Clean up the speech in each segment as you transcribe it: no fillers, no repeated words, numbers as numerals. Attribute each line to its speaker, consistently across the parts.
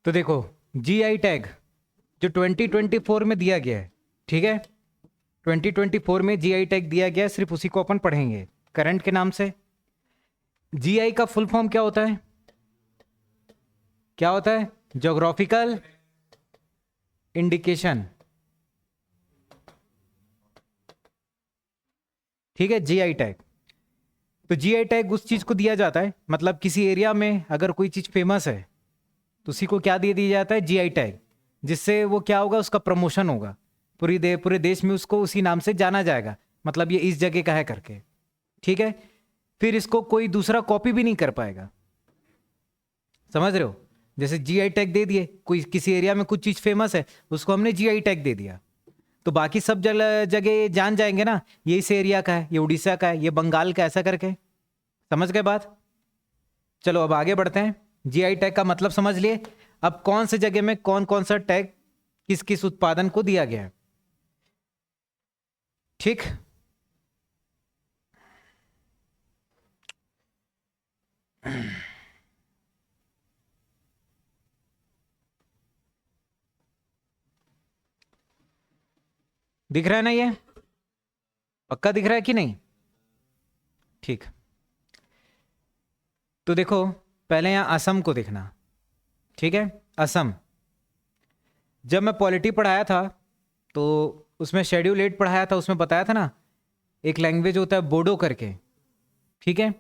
Speaker 1: तो देखो GI tag जो 2024 में दिया गया है, ठीक है, 2024 में जीआई टैग दिया गया है, सिर्फ उसी को अपन पढ़ेंगे करंट के नाम से। जीआई का फुल फॉर्म क्या होता है? क्या होता है? ज्योग्राफिकल इंडिकेशन, ठीक है, जीआई टैग। तो जीआई टैग उस चीज को दिया जाता है, मतलब किसी एरिया में अगर कोई चीज फेमस है तो उसी को क्या दे दिया जाता है? जीआई टैग, जिससे वो क्या होगा, उसका प्रमोशन होगा, पूरे देश में उसको उसी नाम से जाना जाएगा, मतलब ये इस जगह का है करके, ठीक है। फिर इसको कोई दूसरा कॉपी भी नहीं कर पाएगा, समझ रहे हो? जैसे जीआई टैग दे दिए, कोई किसी एरिया में कुछ चीज फेमस है, उसको हमने जीआई टैग दे दिया, तो बाकी सब जगह जान जाएंगे ना, ये इस एरिया का है, ये उड़ीसा का है, ये बंगाल का, ऐसा करके। समझ गए बात? चलो अब आगे बढ़ते हैं। जीआई टैग का मतलब समझ लिए। अब कौन से जगह में कौन कौन सा टैग किस किस उत्पादन को दिया गया है, ठीक। दिख रहा है ना? ये पक्का दिख रहा है कि नहीं? ठीक। तो देखो पहले यहां असम को देखना, ठीक है। असम, जब मैं पॉलिटी पढ़ाया था तो उसमें शेड्यूल 8 पढ़ाया था, उसमें बताया था ना एक लैंग्वेज होता है बोडो करके, ठीक है।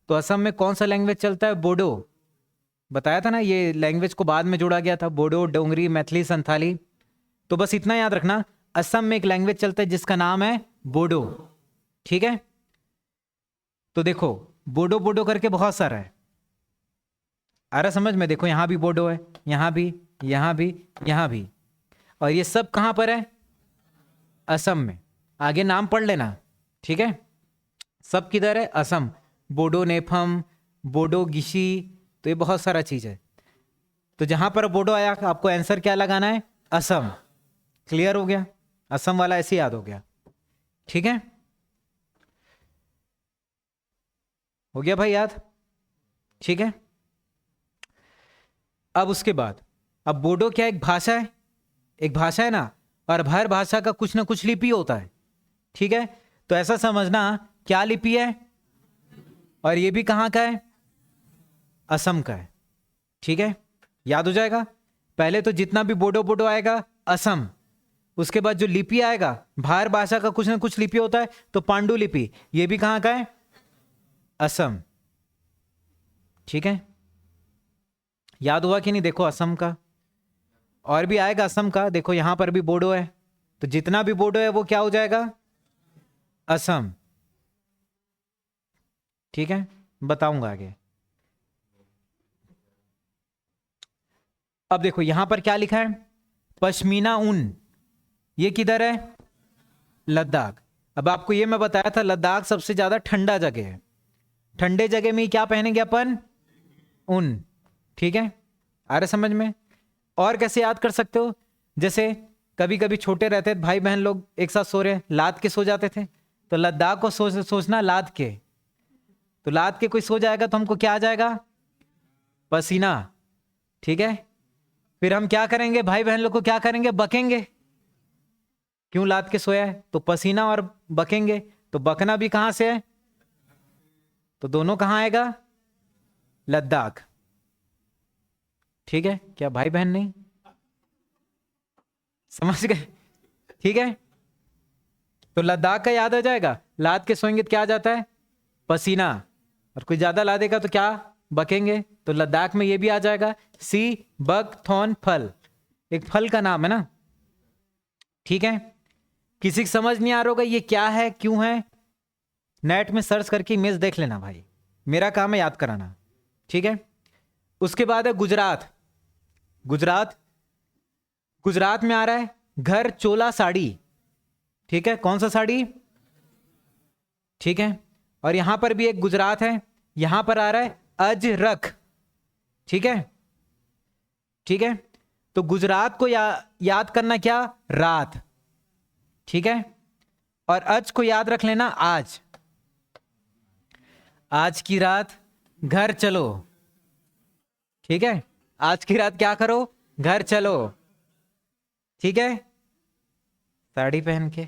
Speaker 1: तो असम में कौन सा लैंग्वेज चलता है? बोडो। बताया था ना, ये लैंग्वेज को बाद में जोड़ा गया था, बोडो, डोंगरी, मैथिली, संथाली। तो बस इतना याद रखना, असम में एक लैंग्वेज चलता है जिसका नाम है बोडो, ठीक है। तो देखो बोडो बोडो करके बहुत सारा है, आ रहा समझ में? देखो यहां भी बोडो है, यहां भी, यहां भी, यहां भी, और ये सब कहां पर है? असम में। आगे नाम पढ़ लेना, ठीक है। सब किधर है? असम। बोडो नेफम, बोडो गिशी, तो ये बहुत सारा चीज है। तो जहां पर बोडो आया आपको आंसर क्या लगाना है? असम। क्लियर हो गया? असम वाला ऐसे याद हो गया, ठीक है। हो गया भाई याद? ठीक है। अब उसके बाद, अब बोडो क्या एक भाषा है? एक भाषा है ना, और हर भाषा का कुछ ना कुछ लिपि होता है, ठीक है। तो ऐसा समझना, क्या लिपि है, और ये भी कहां का है? असम का है, ठीक है। याद हो जाएगा। पहले तो जितना भी बोडो बोडो आएगा असम, उसके बाद जो लिपि आएगा, भार भाषा का कुछ ना कुछ लिपि होता है, तो पांडु लिपि, ये भी कहां का है? असम, ठीक है। याद हुआ कि नहीं? देखो असम का, और भी आएगा असम का, देखो यहां पर भी बोडो है, तो जितना भी बोडो है वो क्या हो जाएगा? असम, ठीक है। बताऊंगा आगे। अब देखो यहां पर क्या लिखा है? पश्मीना ऊन, ये किधर है? लद्दाख। अब आपको ये मैं बताया था, लद्दाख सबसे ज्यादा ठंडा जगह है, ठंडे जगह में क्या पहनेंगे अपन? ऊन, ठीक है। आ रहा समझ में? और कैसे याद कर सकते हो? जैसे कभी कभी छोटे रहते भाई बहन लोग एक साथ सो रहे, लाद के सो जाते थे, तो लद्दाख को सोचना लाद के, तो लाद के कोई सो जाएगा तो हमको क्या आ जाएगा? पसीना, ठीक है। फिर हम क्या करेंगे? भाई बहन लोग को क्या करेंगे? बकेंगे। क्यों लाद के सोया है? तो पसीना और बकेंगे, तो बकना भी कहां से है? तो दोनों कहां आएगा? लद्दाख, ठीक है। क्या भाई बहन नहीं समझ गए? ठीक है। तो लद्दाख का याद आ जाएगा, लाद के सोएंगे तो क्या आ जाता है? पसीना, और कोई ज्यादा लादेगा तो क्या? बकेंगे। तो लद्दाख में ये भी आ जाएगा। सी बक थॉन फल, एक फल का नाम है ना, ठीक है। किसी की समझ नहीं आ रहा होगा ये क्या है, क्यों है? नेट में सर्च करके इमेज देख लेना भाई, मेरा काम है याद कराना, ठीक है। उसके बाद है गुजरात। गुजरात, गुजरात में आ रहा है घर चोला साड़ी, ठीक है। कौन सा साड़ी? ठीक है। और यहां पर भी एक गुजरात है, यहां पर आ रहा है अजरक, ठीक है, ठीक है। तो गुजरात को याद करना क्या? रात, ठीक है। और अज को याद रख लेना आज, आज की रात घर चलो, ठीक है। आज की रात क्या करो, घर चलो। ठीक है, साड़ी पहन के,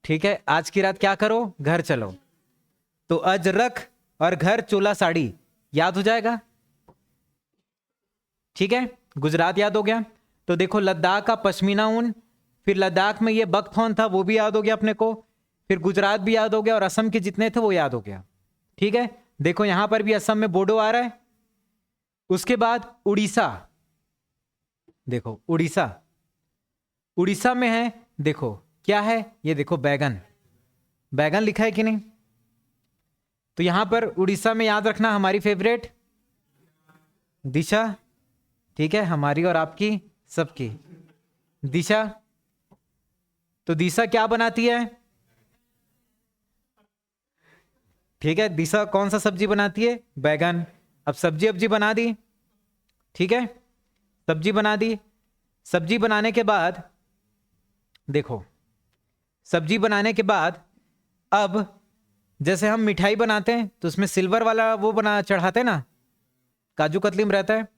Speaker 1: ठीक है, आज की रात क्या करो, घर चलो। तो अजरक और घर चोला साड़ी याद हो जाएगा। ठीक है, गुजरात याद हो गया। तो देखो लद्दाख का पश्मीना ऊन, फिर लद्दाख में ये बकथॉर्न था वो भी याद हो गया अपने को, फिर गुजरात भी याद हो गया और असम के जितने थे वो याद हो गया। ठीक है, देखो यहां पर भी असम में बोडो आ रहा है। उसके बाद उड़ीसा, देखो उड़ीसा, उड़ीसा में है, देखो क्या है ये, देखो बैगन, बैगन लिखा है कि नहीं। तो यहां पर उड़ीसा में याद रखना हमारी फेवरेट दिशा। ठीक है, हमारी और आपकी सबकी दिशा। तो दिशा क्या बनाती है, ठीक है, दिशा कौन सा सब्जी बनाती है, बैगन। अब सब्जी अब्जी बना दी, ठीक है, सब्जी बना दी। सब्जी बनाने के बाद देखो, सब्जी बनाने के बाद अब जैसे हम मिठाई बनाते हैं तो उसमें सिल्वर वाला वो बना चढ़ाते हैं ना, काजू कतली में रहता है।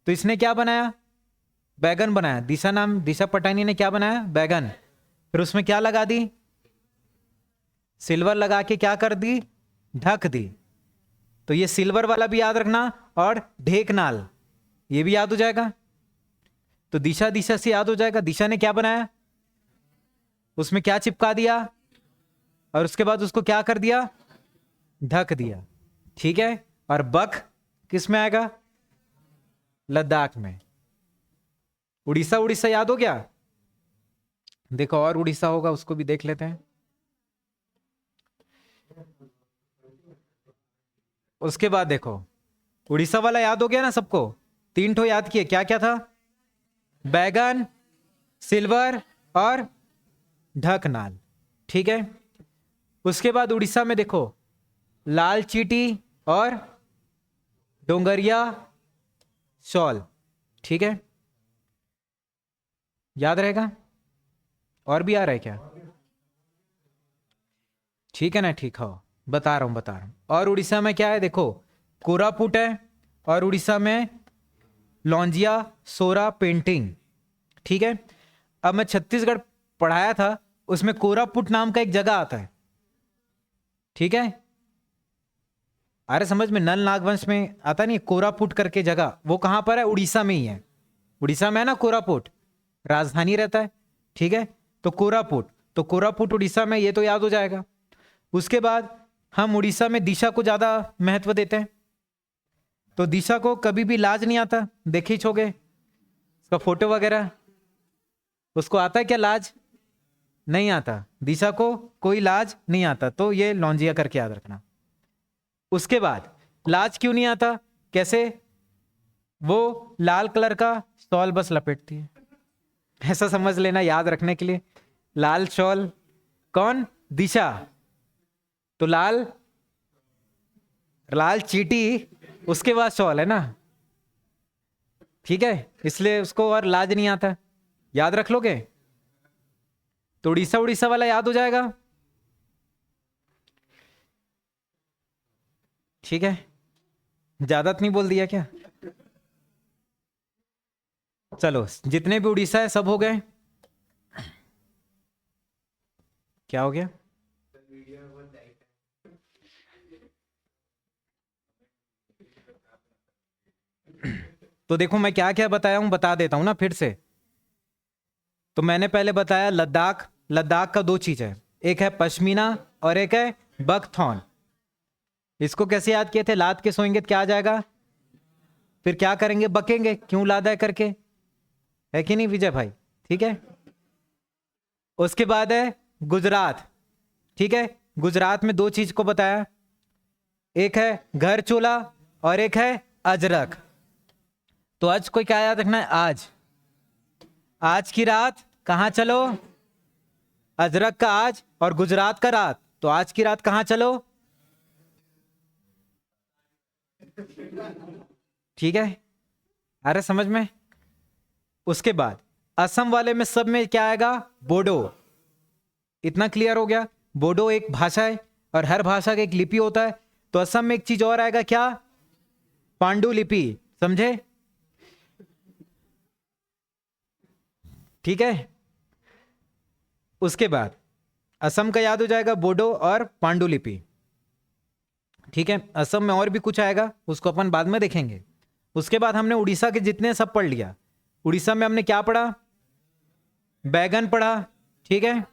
Speaker 1: तो इसने क्या बनाया, बैगन बनाया। दिशा नाम, दिशा पटानी ने क्या बनाया, बैगन। फिर उसमें क्या लगा दी, सिल्वर लगा के क्या कर दी, ढक दी। तो ये सिल्वर वाला भी याद रखना, और ढेकनाल ये भी याद हो जाएगा। तो दिशा, दिशा से याद हो जाएगा, दिशा ने क्या बनाया, उसमें क्या चिपका दिया और उसके बाद उसको क्या कर दिया, ढक दिया। ठीक है, और बक किस में आएगा, लद्दाख में। उड़ीसा, उड़ीसा याद हो गया। देखो और उड़ीसा होगा उसको भी देख लेते हैं। उसके बाद देखो उड़ीसा वाला याद हो गया ना सबको, 3 ठो याद किए, क्या क्या था, बैगन, सिल्वर और ढकनाल। ठीक है, उसके बाद उड़ीसा में देखो लाल चीटी और डोंगरिया शॉल। ठीक है, याद रहेगा। और भी आ रहा है क्या, ठीक है ना, ठीक हो, बता रहा हूं बता रहा हूं। और उड़ीसा में क्या है, देखो कोरापुट है, और उड़ीसा में लौंजिया सोरा पेंटिंग। ठीक है, अब मैं छत्तीसगढ़ पढ़ाया था, उसमें कोरापुट नाम का एक जगह आता है। ठीक है, अरे समझ में, नल नागवंश में आता नहीं कोरापुट करके जगह, वो कहां पर है, उड़ीसा में ही है। उड़ीसा में है ना कोरापुट, राजधानी रहता है। ठीक है, तो कोरापुट, तो कोरापुट उड़ीसा में, ये तो याद हो जाएगा। उसके बाद हम उड़ीसा में दिशा को ज्यादा महत्व देते हैं। तो दिशा को कभी भी लाज नहीं आता, देखे ही छोगे उसका फोटो वगैरह, उसको आता है क्या लाज, नहीं आता, दिशा को कोई लाज नहीं आता। तो ये लौंजिया करके याद रखना। उसके बाद लाज क्यों नहीं आता, कैसे, वो लाल कलर का शॉल बस लपेटती है, ऐसा समझ लेना याद रखने के लिए। लाल शॉल कौन, दिशा। तो लाल, लाल चीटी, उसके बाद शॉल है ना। ठीक है, इसलिए उसको और लाज नहीं आता, याद रख लोगे। तो उड़ीसा, उड़ीसा वाला याद हो जाएगा। ठीक है, ज्यादा तो नहीं बोल दिया क्या, चलो जितने भी उड़ीसा है सब हो गए। क्या हो गया, तो देखो मैं क्या क्या बताया हूं, बता देता हूं ना फिर से। तो मैंने पहले बताया लद्दाख, लद्दाख का 2 चीज है, एक है पश्मीना और एक है बकथॉर्न। इसको कैसे याद किए थे, लाद के सोएंगे तो क्या आ जाएगा, फिर क्या करेंगे, बकेंगे, क्यों लादा है करके, है कि नहीं विजय भाई। ठीक है, उसके बाद है गुजरात। ठीक है, गुजरात में 2 चीज को बताया, एक है घर चोला और एक है अजरक। तो आज कोई क्या याद रखना है, आज, आज की रात कहां चलो, अजरक का आज और गुजरात का रात। तो आज की रात कहां चलो, ठीक है, अरे समझ में। उसके बाद असम वाले में सब में क्या आएगा, बोडो। इतना क्लियर हो गया, बोडो एक भाषा है और हर भाषा का एक लिपि होता है। तो असम में एक चीज और आएगा क्या, पांडुलिपि। समझे? ठीक है। उसके बाद असम का याद हो जाएगा, बोडो और पांडुलिपि। ठीक है, असम में और भी कुछ आएगा, उसको अपन बाद में देखेंगे। उसके बाद हमने उड़ीसा के जितने सब पढ़ लिया। उड़ीसा में हमने क्या पढ़ा? बैगन पढ़ा। ठीक है,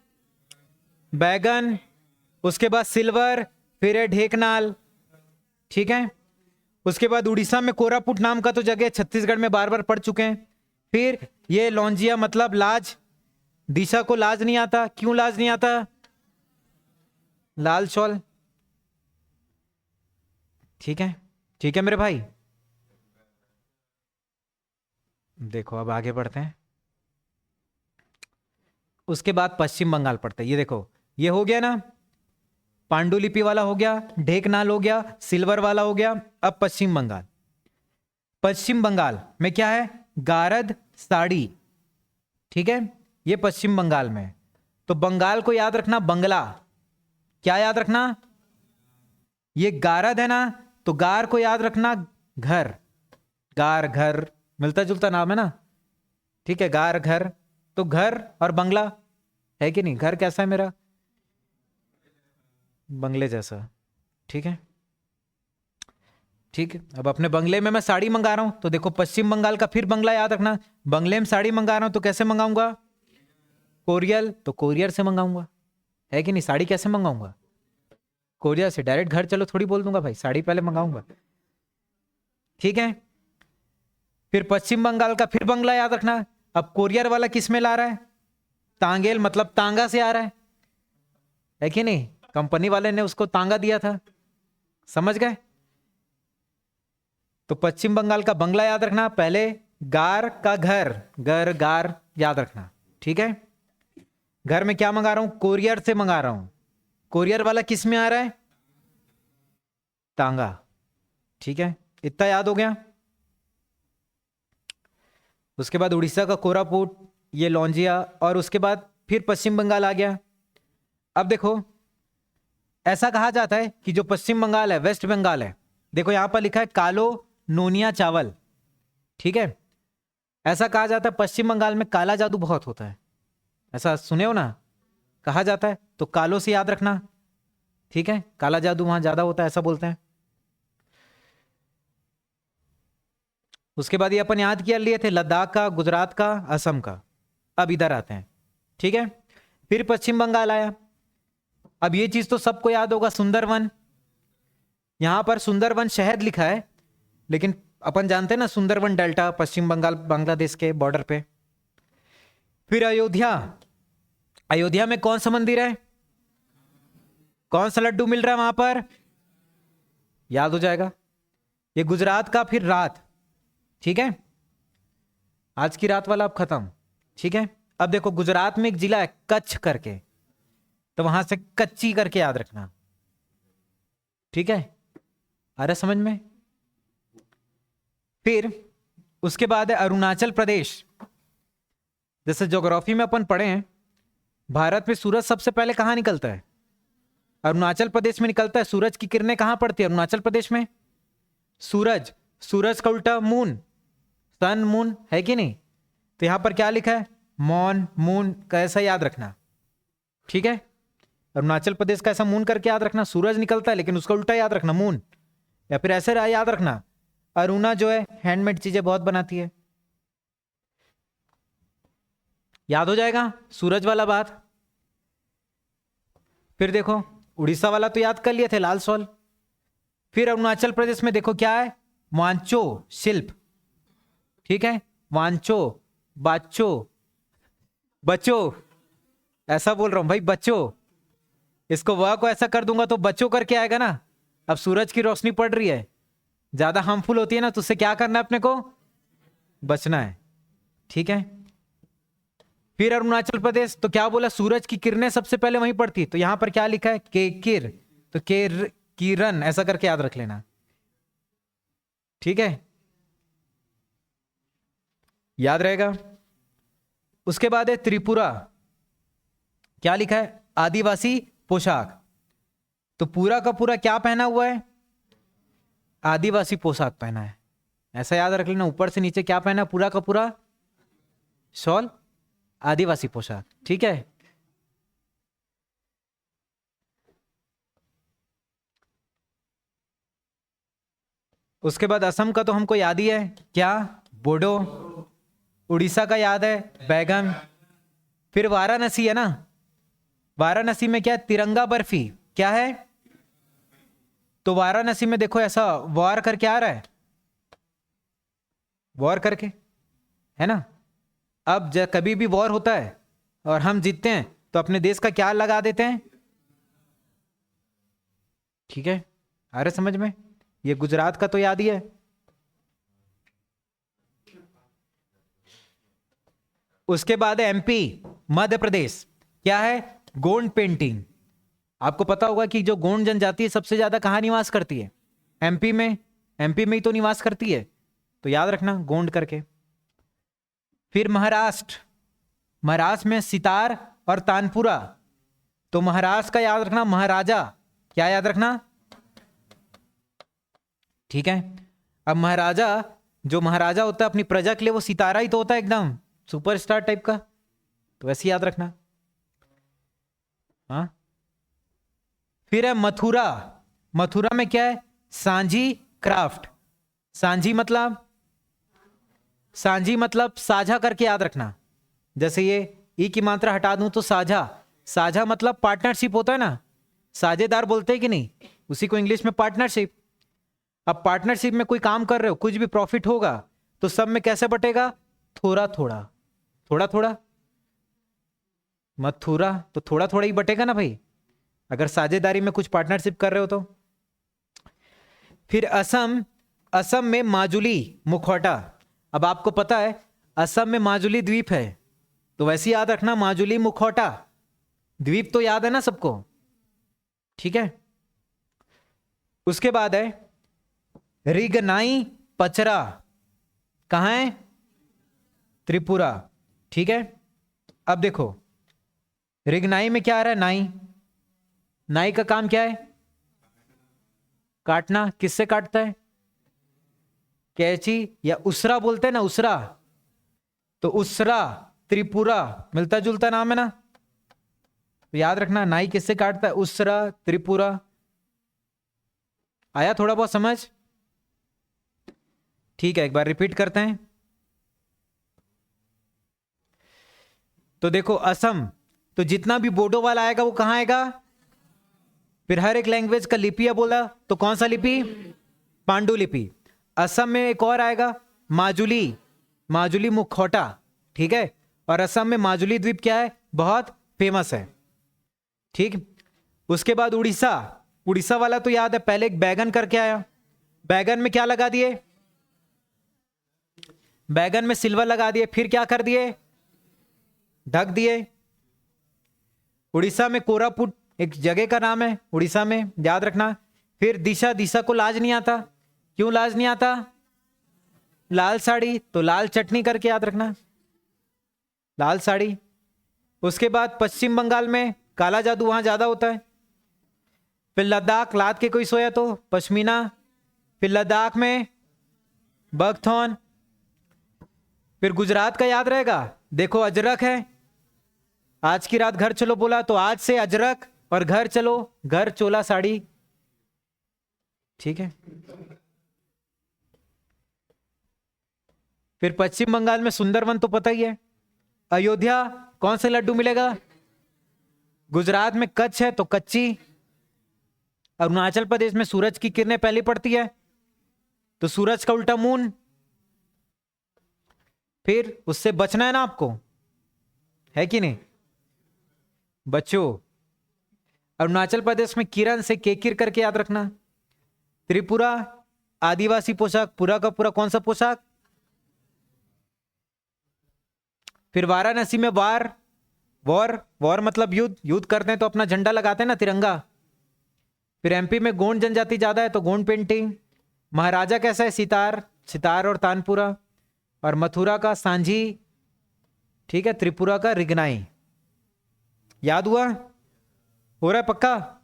Speaker 1: बैगन, उसके बाद सिल्वर, फिर है ढेकनाल। ठीक है, उसके बाद उड़ीसा में कोरापुट नाम का तो जगह छत्तीसगढ़ में बार बार पढ़ चुके हैं। फिर ये लौंजिया मतलब लाज, दिशा को लाज नहीं आता, क्यों लाज नहीं आता? लाल शॉल। ठीक है, ठीक है मेरे भाई। देखो अब आगे बढ़ते हैं। उसके बाद पश्चिम बंगाल पढ़ते हैं। ये देखो, ये हो गया ना, पांडुलिपि वाला हो गया, ढेकनाल हो गया, सिल्वर वाला हो गया। अब पश्चिम बंगाल। पश्चिम बंगाल में क्या है? गारद साड़ी। ठीक है, ये पश्चिम बंगाल में। तो बंगाल को याद रखना बंगला। क्या याद रखना? ये गारद है ना, तो गार को याद रखना घर। गार घर मिलता जुलता नाम है ना। ठीक है, गार घर, तो घर और बंगला है कि नहीं? घर कैसा है मेरा? बंगले जैसा। ठीक है, ठीक है। अब अपने बंगले में मैं साड़ी मंगा रहा हूं, तो देखो पश्चिम बंगाल का फिर बंगला याद रखना। बंगले में साड़ी मंगा रहा हूं तो कैसे मंगाऊंगा? कोरियल, तो कोरियर से मंगाऊंगा, है कि नहीं? साड़ी कैसे मंगाऊंगा? कोरियर से। डायरेक्ट घर चलो थोड़ी बोल दूंगा भाई, साड़ी पहले मंगाऊंगा। ठीक है, फिर पश्चिम बंगाल का फिर बंगला याद रखना। अब कोरियर वाला किस में ला रहा है? तांगेल मतलब तांगा से आ रहा है कि नहीं? कंपनी वाले ने उसको तांगा दिया था, समझ गए? तो पश्चिम बंगाल का बंगला याद रखना। पहले गार का घर, घर गार याद रखना। ठीक है, घर में क्या मंगा रहा हूं? कोरियर से मंगा रहा हूं। कोरियर वाला किस में आ रहा है? तांगा। ठीक है, इतना याद हो गया। उसके बाद उड़ीसा का कोरापुट, ये लौंजिया, और उसके बाद फिर पश्चिम बंगाल आ गया। अब देखो, ऐसा कहा जाता है कि जो पश्चिम बंगाल है, वेस्ट बंगाल है, देखो यहां पर लिखा है कालो नोनिया चावल। ठीक है, ऐसा कहा जाता है पश्चिम बंगाल में काला जादू बहुत होता है, ऐसा सुने हो ना, कहा जाता है। तो कालो से याद रखना। ठीक है, काला जादू वहां ज्यादा होता है, ऐसा बोलते हैं। उसके बाद ये अपन याद किया लिए थे लद्दाख का, गुजरात का, असम का। अब इधर आते हैं। ठीक है, फिर पश्चिम बंगाल आया। अब ये चीज तो सबको याद होगा, सुंदरवन। यहां पर सुंदरवन शहर लिखा है, लेकिन अपन जानते हैं ना सुंदरवन डेल्टा, पश्चिम बंगाल बांग्लादेश के बॉर्डर पे। फिर अयोध्या। अयोध्या में कौन सा मंदिर है? कौन सा लड्डू मिल रहा है वहां पर? याद हो जाएगा। ये गुजरात का। फिर रात। ठीक है, आज की रात वाला अब खत्म। ठीक है, अब देखो गुजरात में एक जिला है कच्छ करके, तो वहां से कच्ची करके याद रखना। ठीक है, आ रहा समझ में? फिर उसके बाद है अरुणाचल प्रदेश। जैसे ज्योग्राफी में अपन पढ़े हैं, भारत में सूरज सबसे पहले कहां निकलता है? अरुणाचल प्रदेश में निकलता है। सूरज की किरणें कहां पड़ती है अरुणाचल प्रदेश में? सूरज, सूरज का उल्टा मून, सन मून, है कि नहीं? तो यहां पर क्या लिखा है? मॉन मून, कैसा याद रखना। ठीक है, अरुणाचल प्रदेश का ऐसा मून करके याद रखना। सूरज निकलता है लेकिन उसका उल्टा याद रखना, मून। या फिर ऐसे याद रखना, अरुणा जो है हैंडमेड चीजें बहुत बनाती है, याद हो जाएगा सूरज वाला बात। फिर देखो उड़ीसा वाला तो याद कर लिए थे, लाल सॉल। फिर अरुणाचल प्रदेश में देखो क्या है? वांचो शिल्प। ठीक है, वांचो, बाचो, बचो, ऐसा बोल रहा हूं भाई, बचो। इसको वाह को ऐसा कर दूंगा तो बचो करके आएगा ना। अब सूरज की रोशनी पड़ रही है, ज्यादा हार्मफुल होती है ना, तो उससे क्या करना है अपने को? बचना है। ठीक है, फिर अरुणाचल प्रदेश तो क्या बोला? सूरज की किरणें सबसे पहले वहीं पड़ती, तो यहां पर क्या लिखा है? के किर, तो के किरण ऐसा करके याद रख लेना। ठीक है, याद रहेगा। उसके बाद है त्रिपुरा। क्या लिखा है? आदिवासी पोशाक। तो पूरा का पूरा क्या पहना हुआ है? आदिवासी पोशाक पहना है। ऐसा याद रख लेना, ऊपर से नीचे क्या पहना, पूरा का पूरा शॉल, आदिवासी पोशाक, ठीक है। उसके बाद असम का तो हमको याद ही है, क्या, बोडो। उड़ीसा का याद है, बैगन। फिर वाराणसी है ना, वाराणसी में क्या है, तिरंगा बर्फी, क्या है। तो वाराणसी में देखो ऐसा वॉर करके आ रहा है, वॉर करके, है ना। अब कभी भी वॉर होता है और हम जीतते हैं तो अपने देश का क्या लगा देते हैं, ठीक है, आ रहे समझ में। ये गुजरात का तो याद ही है। उसके बाद है एमपी, मध्य प्रदेश, क्या है, गोंड पेंटिंग। आपको पता होगा कि जो गोंड जनजाति है सबसे ज्यादा कहां निवास करती है, एमपी में, एमपी में ही तो निवास करती है, तो याद रखना गोंड करके। फिर महाराष्ट्र, महाराष्ट्र में सितार और तानपुरा, तो महाराष्ट्र का याद रखना महाराजा, क्या याद रखना, ठीक है। अब महाराजा, जो महाराजा होता है अपनी प्रजा के लिए वो सितारा ही तो होता है, एकदम सुपरस्टार टाइप का, तो वैसे याद रखना। हाँ। फिर है मथुरा, मथुरा में क्या है, सांझी क्राफ्ट। सांझी मतलब, सांझी मतलब साझा करके याद रखना। जैसे ये ई की मात्रा हटा दूं तो साझा, साझा मतलब पार्टनरशिप होता है ना, साझेदार बोलते हैं कि नहीं, उसी को इंग्लिश में पार्टनरशिप। अब पार्टनरशिप में कोई काम कर रहे हो, कुछ भी प्रॉफिट होगा तो सब में कैसे बटेगा, थोड़ा थोड़ा, थोड़ा थोड़ा। मथुरा तो थोड़ा थोड़ा ही बटेगा ना भाई, अगर साझेदारी में कुछ पार्टनरशिप कर रहे हो तो। फिर असम, असम में माजुली मुखौटा। अब आपको पता है असम में माजुली द्वीप है, तो वैसे याद रखना माजुली मुखौटा, द्वीप तो याद है ना सबको, ठीक है। उसके बाद है रिगनाई पचरा, कहां है, त्रिपुरा, ठीक है। अब देखो रिगनाई में क्या आ रहा है, नाई, नाई का काम क्या है, काटना। किससे काटता है, कैंची या उसरा बोलते हैं ना, उसरा, तो उसरा त्रिपुरा मिलता जुलता नाम है ना, तो याद रखना नाई किससे काटता है, उसरा त्रिपुरा। आया थोड़ा बहुत समझ, ठीक है, एक बार रिपीट करते हैं। तो देखो असम, तो जितना भी बोडो वाला आएगा वो कहां आएगा, फिर हर एक लैंग्वेज का लिपि है बोला, तो कौन सा लिपि, पांडुलिपि। असम में एक और आएगा माजुली, माजुली मुखौटा, ठीक है। और असम में माजुली द्वीप क्या है, बहुत फेमस है, ठीक। उसके बाद उड़ीसा, उड़ीसा वाला तो याद है, पहले एक बैगन करके आया, बैगन में क्या लगा दिए, बैगन में सिल्वर लगा दिए, फिर क्या कर दिए, ढक दिए। उड़ीसा में कोरापुट एक जगह का नाम है उड़ीसा में, याद रखना। फिर दिशा, दिशा को लाज नहीं आता, क्यों लाज नहीं आता, लाल साड़ी, तो लाल चटनी करके याद रखना, लाल साड़ी। उसके बाद पश्चिम बंगाल में काला जादू वहां ज्यादा होता है। फिर लद्दाख, लाद के कोई सोया तो पश्मीना। फिर लद्दाख में बगथॉन। फिर गुजरात का याद रहेगा, देखो अजरक है, आज की रात घर चलो बोला तो आज से अजरक, और घर चलो घर चोला साड़ी, ठीक है। फिर पश्चिम बंगाल में सुंदरवन तो पता ही है। अयोध्या कौन से लड्डू मिलेगा, गुजरात में कच्छ है तो कच्ची। अरुणाचल प्रदेश में सूरज की किरणें पहले पड़ती है तो सूरज का उल्टा मून, फिर उससे बचना है ना आपको, है कि नहीं बच्चों। अरुणाचल प्रदेश में किरण से केकिर करके याद रखना। त्रिपुरा आदिवासी पोशाक, पूरा का पूरा कौन सा पोशाक। फिर वाराणसी में वार, वॉर, वॉर मतलब युद्ध, युद्ध करते हैं तो अपना झंडा लगाते हैं ना, तिरंगा। फिर एमपी में गोंड जनजाति ज्यादा है तो गोंड पेंटिंग। महाराजा कैसा है, सितार, सितार और तानपुरा। और मथुरा का सांझी, ठीक है। त्रिपुरा का रिगनाई, याद हुआ, हो रहा है पक्का,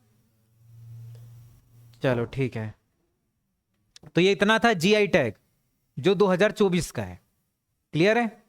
Speaker 1: चलो ठीक है। तो ये इतना था जीआई टैग। जो 2024 का है। क्लियर है?